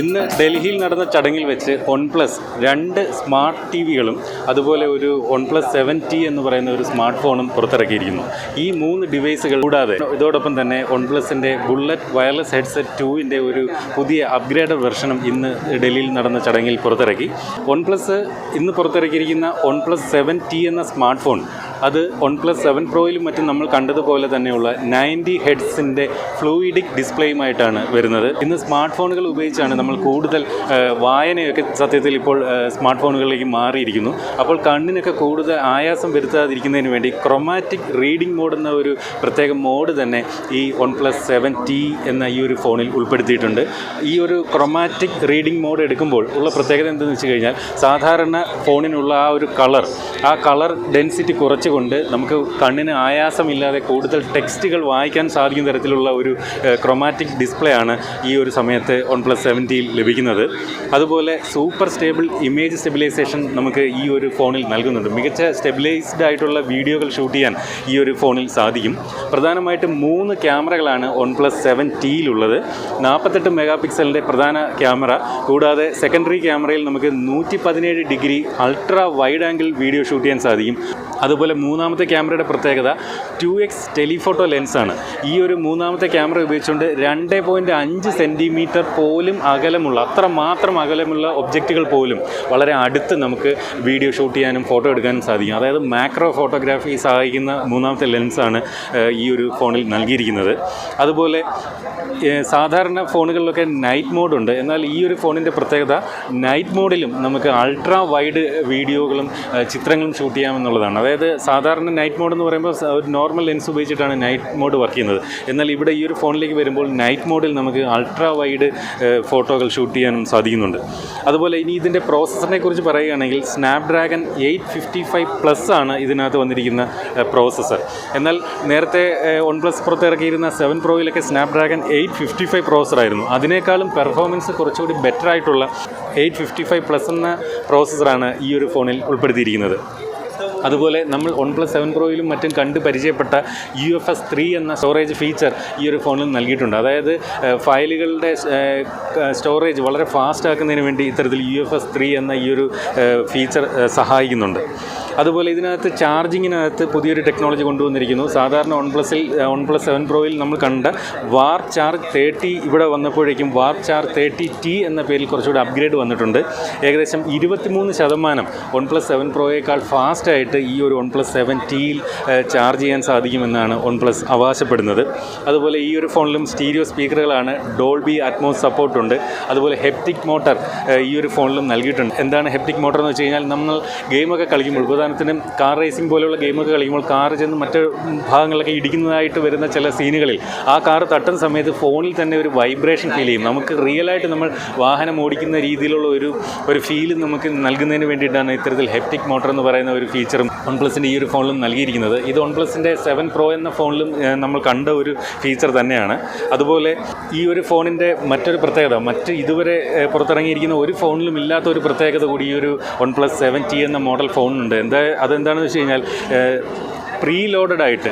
ഇന്ന് ഡൽഹിയിൽ നടന്ന ചടങ്ങിൽ വെച്ച് OnePlus 2 സ്മാർട്ട് ടിവികളും അതുപോലെ ഒരു OnePlus 7T എന്ന് പറയുന്ന ഒരു സ്മാർട്ട് ഫോണും പുറത്തിറക്കിയിരിക്കുന്നു. ഈ 3 ഡിവൈസുകൾ കൂടാതെ ഇതോടൊപ്പം തന്നെ OnePlusന്റെ ബുള്ളറ്റ് വയർലെസ് ഹെഡ്സെറ്റ് 2ൻ്റെ ഒരു പുതിയ അപ്ഗ്രേഡഡ് വെർഷനും ഇന്ന് ഡൽഹിയിൽ നടന്ന ചടങ്ങിൽ പുറത്തിറക്കി. OnePlus ഇന്ന് പുറത്തിറക്കിയിരിക്കുന്ന OnePlus 7T എന്ന സ്മാർട്ട് ഫോൺ അത് OnePlus 7 Proയിലും മറ്റും നമ്മൾ കണ്ടതുപോലെ തന്നെയുള്ള 90 ഹെഡ്സിൻ്റെ ഫ്ലൂയിഡിക് ഡിസ്പ്ലേയുമായിട്ടാണ് വരുന്നത്. ഇന്ന് സ്മാർട്ട് ഫോണുകൾ ഉപയോഗിച്ചാണ് നമ്മൾ കൂടുതൽ വായനയൊക്കെ സത്യത്തിൽ ഇപ്പോൾ സ്മാർട്ട് ഫോണുകളിലേക്ക് മാറിയിരിക്കുന്നു. അപ്പോൾ കണ്ണിനൊക്കെ കൂടുതൽ ആയാസം വരുത്താതിരിക്കുന്നതിന് വേണ്ടി ക്രൊമാറ്റിക് റീഡിംഗ് മോഡ് എന്ന ഒരു പ്രത്യേക മോഡ് തന്നെ ഈ OnePlus 7T എന്ന ഈ ഒരു ഫോണിൽ ഉൾപ്പെടുത്തിയിട്ടുണ്ട്. ഈ ഒരു ക്രൊമാറ്റിക് റീഡിംഗ് മോഡ് എടുക്കുമ്പോൾ ഉള്ള പ്രത്യേകത എന്തെന്ന് വെച്ച് കഴിഞ്ഞാൽ സാധാരണ ഫോണിനുള്ള ആ കളർ ഡെൻസിറ്റി കുറച്ചുകൊണ്ട് നമുക്ക് കണ്ണിന് ആയാസമില്ലാതെ കൂടുതൽ ടെക്സ്റ്റുകൾ വായിക്കാൻ സാധിക്കുന്ന തരത്തിലുള്ള ഒരു ക്രൊമാറ്റിക് ഡിസ്പ്ലേ ആണ് ഈ ഒരു സമയത്ത് OnePlus 7Tയിൽ ലഭിക്കുന്നത്. അതുപോലെ സൂപ്പർ സ്റ്റേബിൾ ഇമേജ് സ്റ്റെബിലൈസേഷൻ നമുക്ക് ഈ ഒരു ഫോണിൽ നൽകുന്നുണ്ട്. മികച്ച സ്റ്റെബിലൈസ്ഡ് ആയിട്ടുള്ള വീഡിയോകൾ ഷൂട്ട് ചെയ്യാൻ ഈ ഒരു ഫോണിൽ സാധിക്കും. പ്രധാനമായിട്ടും 3 ക്യാമറകളാണ് OnePlus 7Tയിലുള്ളത്. 48 മെഗാ പിക്സലിൻ്റെ പ്രധാന ക്യാമറ കൂടാതെ സെക്കൻഡറി ക്യാമറയിൽ നമുക്ക് 117 degree ultra wide angle video shoot ചെയ്യാൻ സാധിക്കും. അതുപോലെ മൂന്നാമത്തെ ക്യാമറയുടെ പ്രത്യേകത 2x ടെലിഫോട്ടോ ലെൻസാണ്. ഈ ഒരു മൂന്നാമത്തെ ക്യാമറ ഉപയോഗിച്ചുകൊണ്ട് 2.5 സെൻറ്റിമീറ്റർ പോലും അത്രമാത്രം അകലമുള്ള ഒബ്ജക്റ്റുകൾ പോലും വളരെ അടുത്ത് നമുക്ക് വീഡിയോ ഷൂട്ട് ചെയ്യാനും ഫോട്ടോ എടുക്കാനും സാധിക്കും. അതായത് മാക്രോ ഫോട്ടോഗ്രാഫി സഹായിക്കുന്ന മൂന്നാമത്തെ ലെൻസാണ് ഈ ഒരു ഫോണിൽ നൽകിയിരിക്കുന്നത്. അതുപോലെ സാധാരണ ഫോണുകളിലൊക്കെ നൈറ്റ് മോഡുണ്ട്. എന്നാൽ ഈ ഒരു ഫോണിൻ്റെ പ്രത്യേകത നൈറ്റ് മോഡിലും നമുക്ക് അൾട്രാ വൈഡ് വീഡിയോകളും ചിത്രങ്ങളും ഷൂട്ട് ചെയ്യാമെന്നുള്ളതാണ്. അതായത് സാധാരണ നൈറ്റ് മോഡ് എന്ന് പറയുമ്പോൾ ഒരു നോർമൽ ലെൻസ് ഉപയോഗിച്ചിട്ടാണ് നൈറ്റ് മോഡ് വർക്ക് ചെയ്യുന്നത്. എന്നാൽ ഇവിടെ ഈ ഒരു ഫോണിലേക്ക് വരുമ്പോൾ നൈറ്റ് മോഡിൽ നമുക്ക് അൾട്രാ വൈഡ് ഫോട്ടോകൾ ഷൂട്ട് ചെയ്യാനും സാധിക്കുന്നുണ്ട്. അതുപോലെ ഇനി ഇതിൻ്റെ പ്രോസസ്സറിനെ കുറിച്ച് പറയുകയാണെങ്കിൽ സ്നാപ്ഡ്രാഗൺ 855+ ആണ് ഇതിനകത്ത് വന്നിരിക്കുന്ന പ്രോസസ്സർ. എന്നാൽ നേരത്തെ OnePlus പുറത്തിറക്കിയിരുന്ന 7 Proയിലൊക്കെ സ്നാപ്ഡ്രാഗൺ 855 പ്രോസസ്സറായിരുന്നു. അതിനേക്കാളും പെർഫോമൻസ് കുറച്ചുകൂടി ബെറ്റർ ആയിട്ടുള്ള 855+ എന്ന പ്രോസസ്സറാണ് ഈ ഒരു ഫോണിൽ ഉൾപ്പെടുത്തിയിരിക്കുന്നത്. അതുപോലെ നമ്മൾ OnePlus 7 Proയിലും മറ്റും കണ്ട് പരിചയപ്പെട്ട UFS 3 എന്ന സ്റ്റോറേജ് ഫീച്ചർ ഈ ഒരു ഫോണിൽ നൽകിയിട്ടുണ്ട്. അതായത് ഫയലുകളുടെ സ്റ്റോറേജ് വളരെ ഫാസ്റ്റ് ആക്കുന്നതിന് വേണ്ടി ഇത്തരത്തിൽ UFS 3 എന്ന ഈ ഒരു ഫീച്ചർ സഹായിക്കുന്നുണ്ട്. അതുപോലെ ഇതിനകത്ത് ചാർജിങ്ങിനകത്ത് പുതിയൊരു ടെക്നോളജി കൊണ്ടുവന്നിരിക്കുന്നു. സാധാരണ OnePlus 7 Proയിൽ നമ്മൾ കണ്ട വാർപ്പ് ചാർജ് 30 ഇവിടെ വന്നപ്പോഴേക്കും വാർപ്പ് ചാർജ് 30T എന്ന പേരിൽ കുറച്ചുകൂടി അപ്ഗ്രേഡ് വന്നിട്ടുണ്ട്. ഏകദേശം 23% OnePlus 7 Proയേക്കാൾ ഫാസ്റ്റായിട്ട് ഈ ഒരു OnePlus 7Tയിൽ ചാർജ് ചെയ്യാൻ സാധിക്കുമെന്നാണ് OnePlus അവകാശപ്പെടുന്നത്. അതുപോലെ ഈ ഒരു ഫോണിലും സ്റ്റീരിയോ സ്പീക്കറുകളാണ്, ഡോൾബി അറ്റ്മോസ് സപ്പോർട്ടുണ്ട്. അതുപോലെ ഹെപ്റ്റിക് മോട്ടർ ഈ ഒരു ഫോണിലും നൽകിയിട്ടുണ്ട്. എന്താണ് ഹെപ്റ്റിക് മോട്ടർ എന്ന് വെച്ച് കഴിഞ്ഞാൽ നമ്മൾ ഗെയിമൊക്കെ കളിക്കുമ്പോൾ, ഉദാഹരണത്തിന് കാർ റേസിംഗ് പോലെയുള്ള ഗെയിമൊക്കെ കളിക്കുമ്പോൾ കാർ ചെന്ന് മറ്റ് ഭാഗങ്ങളൊക്കെ ഇടിക്കുന്നതായിട്ട് വരുന്ന ചില സീനുകളിൽ ആ കാർ തട്ടുന്ന സമയത്ത് ഫോണിൽ തന്നെ ഒരു വൈബ്രേഷൻ ഫീൽ ചെയ്യും. നമുക്ക് റിയലായിട്ട് നമ്മൾ വാഹനം ഓടിക്കുന്ന രീതിയിലുള്ള ഒരു ഫീൽ നമുക്ക് നൽകുന്നതിന് വേണ്ടിയിട്ടാണ് ഇത്തരത്തിൽ ഹെപ്റ്റിക് മോട്ടർ എന്ന് പറയുന്ന ഒരു ഫീച്ചറും OnePlusൻ്റെ ഈ ഒരു ഫോണിലും നൽകിയിരിക്കുന്നത്. ഇത് OnePlusൻ്റെ 7 Pro എന്ന ഫോണിലും നമ്മൾ കണ്ട ഒരു ഫീച്ചർ തന്നെയാണ്. അതുപോലെ ഈ ഒരു ഫോണിൻ്റെ മറ്റൊരു പ്രത്യേകത, ഇതുവരെ പുറത്തിറങ്ങിയിരിക്കുന്ന ഒരു ഫോണിലും ഇല്ലാത്ത ഒരു പ്രത്യേകത കൂടി ഈ ഒരു OnePlus 7T എന്ന മോഡൽ ഫോണിനുണ്ട്. അതെന്താണെന്ന് വെച്ച് കഴിഞ്ഞാൽ പ്രീ ലോഡഡ് ആയിട്ട്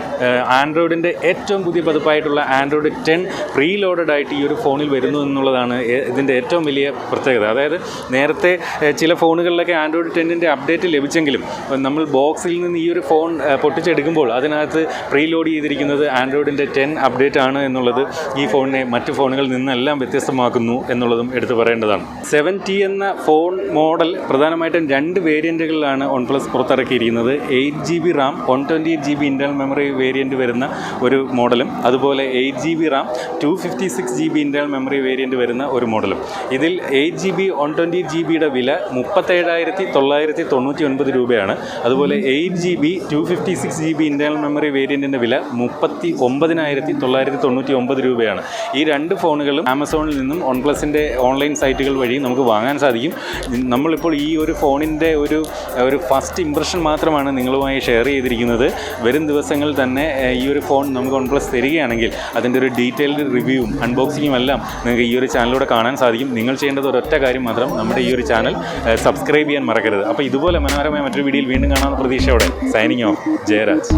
ആൻഡ്രോയിഡിൻ്റെ ഏറ്റവും പുതിയ പതിപ്പായിട്ടുള്ള ആൻഡ്രോയിഡ് 10 പ്രീ ലോഡഡ് ആയിട്ട് ഈ ഒരു ഫോണിൽ വരുന്നു എന്നുള്ളതാണ് ഇതിൻ്റെ ഏറ്റവും വലിയ പ്രത്യേകത. അതായത് നേരത്തെ ചില ഫോണുകളിലൊക്കെ ആൻഡ്രോയിഡ് 10ൻ്റെ അപ്ഡേറ്റ് ലഭിച്ചെങ്കിലും നമ്മൾ ബോക്സിൽ നിന്ന് ഈ ഒരു ഫോൺ പൊട്ടിച്ചെടുക്കുമ്പോൾ അതിനകത്ത് പ്രീ ലോഡ് ചെയ്തിരിക്കുന്നത് ആൻഡ്രോയിഡിൻ്റെ 10 അപ്ഡേറ്റ് ആണ് എന്നുള്ളത് ഈ ഫോണിനെ മറ്റ് ഫോണുകളിൽ നിന്നെല്ലാം വ്യത്യസ്തമാക്കുന്നു എന്നുള്ളതും എടുത്തു പറയേണ്ടതാണ്. 7T എന്ന ഫോൺ മോഡൽ പ്രധാനമായിട്ടും 2 വേരിയൻറ്റുകളിലാണ് OnePlus പുറത്തിറക്കിയിരിക്കുന്നത്. 8GB RAM 128GB internal memory variant വരുന്ന ഒരു മോഡലും അതുപോലെ 8GB RAM 256GB internal memory variant വരുന്ന ഒരു മോഡലും. ഇതിൽ 8GB 128GBയുടെ വില 37,999 രൂപയാണ്. അതുപോലെ 8GB 256GB ഇൻറ്റേർണൽ മെമ്മറി വേരിയൻറ്റിൻ്റെ വില 39,999 രൂപയാണ്. ഈ 2 ഫോണുകളും ആമസോണിൽ നിന്നും OnePlusൻ്റെ ഓൺലൈൻ സൈറ്റുകൾ വഴി നമുക്ക് വാങ്ങാൻ സാധിക്കും. നമ്മളിപ്പോൾ ഈ ഒരു ഫോണിൻ്റെ ഒരു ഫസ്റ്റ് ഇംപ്രഷൻ മാത്രമാണ് നിങ്ങളുമായി ഷെയർ ചെയ്തിരിക്കുന്നത്. വരും ദിവസങ്ങളിൽ തന്നെ ഈ ഒരു ഫോൺ നമുക്ക് OnePlus തരികയാണെങ്കിൽ അതിൻ്റെ ഒരു ഡീറ്റെയിൽഡ് റിവ്യൂവും അൺബോക്സിങ്ങും എല്ലാം നിങ്ങൾക്ക് ഈ ഒരു ചാനലിലൂടെ കാണാൻ സാധിക്കും. നിങ്ങൾ ചെയ്യേണ്ടത് ഒരൊറ്റ കാര്യം മാത്രം, നമ്മുടെ ഈ ഒരു ചാനൽ സബ്സ്ക്രൈബ് ചെയ്യാൻ മറക്കരുത്. അപ്പോൾ ഇതുപോലെ മനോഹരമായ മറ്റൊരു വീഡിയോയിൽ വീണ്ടും കാണാവുന്ന പ്രതീക്ഷയോടെ സൈനിങ് ഓഫ്, ജയരാജ്.